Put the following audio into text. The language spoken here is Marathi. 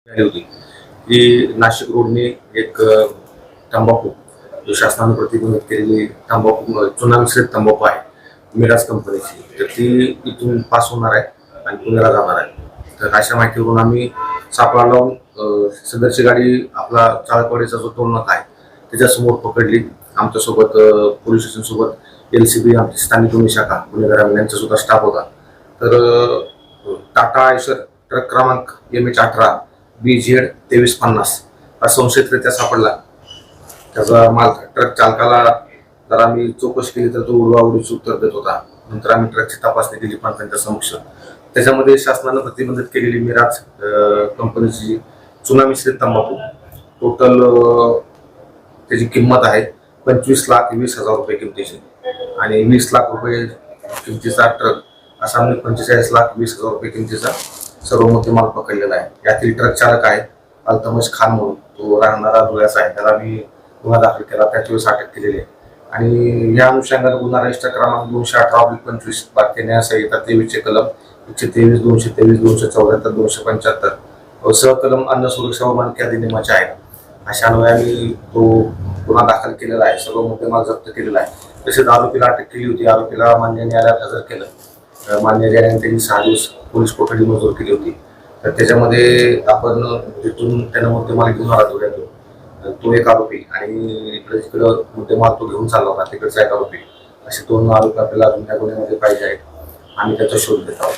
झाली होती की नाशिक रोडने एक तंबाखू जो शासनाने प्रतिबंधित केलेली तंबाखू चुना मिश्रित तंबाखू आहे मिराज कंपनीची, तर ती इथून पास होणार आहे आणि पुण्याला जाणार आहे. तर अशा माहितीवरून आम्ही सापळा लावून सदरची गाडी आपला चाळकवाडीचा जो टोल नाका आहे त्याच्यासमोर पकडली. आमच्यासोबत पोलीस स्टेशनसोबत LCB आमची स्थानिक गुन्हे शाखा पुणे ग्रामीण यांचा सुद्धा स्टाफ होता. तर टाटा आयशर ट्रक क्रमांक MH18 BZ 2350 हा संशयितरित्या सापडला. त्याचा माल ट्रक चालकाला जर आम्ही चौकशी केली तर तो उडवाउडीची उत्तर देत होता. नंतर आम्ही ट्रकची तपासणी केली पण त्यांच्या समक्ष त्याच्यामध्ये शासनानं प्रतिबंधित केलेली मिराज कंपनीची चुना मिश्रित तंबाखू टोटल त्याची किंमत आहे 25,20,000 रुपये किमतीची आणि 20 लाख रुपये किमतीचा ट्रक असा आम्ही 45,20,000 रुपये किमतीचा सर्व मुद्देमाल पकडलेला आहे. यातील ट्रक चालक आहे अल्तमश खान म्हणून, तो राहणारा धुळ्याचा आहे. त्याला मी गुन्हा दाखल केला, त्याच्या वेळेस अटक केलेली आहे. आणि या अनुषंगाने गुन्हा रजिस्टर क्रमांक 218/25 भारतीय न्याय संहिता 23 कलम 123, 223, 274, 275 सहकलम अन्न सुरक्षा व मानके अधिनियमाचे आहे. अशा अन्वये आम्ही तो गुन्हा दाखल केलेला आहे, सर्व मुद्देमाल जप्त केलेला आहे. तसेच आरोपीला अटक केली होती. आरोपीला मान्य न्यायालयात हजर केलं. मान्य न्यायालयाने त्यांनी 6 दिवस पोलीस कोठडी मंजूर केली होती. तर त्याच्यामध्ये आपण तिथून त्यानं मुद्देमाल घेऊन आला धुळ्यातून, तो एक आरोपी आणि इकडे तिकडं मुद्देमाल तो घेऊन चालला होता तिकडचा एक आरोपी, असे 2 आरोपी आपल्याला अजून त्या गुन्ह्यामध्ये पाहिजे आहेत. आम्ही त्याचा शोध घेत आहोत.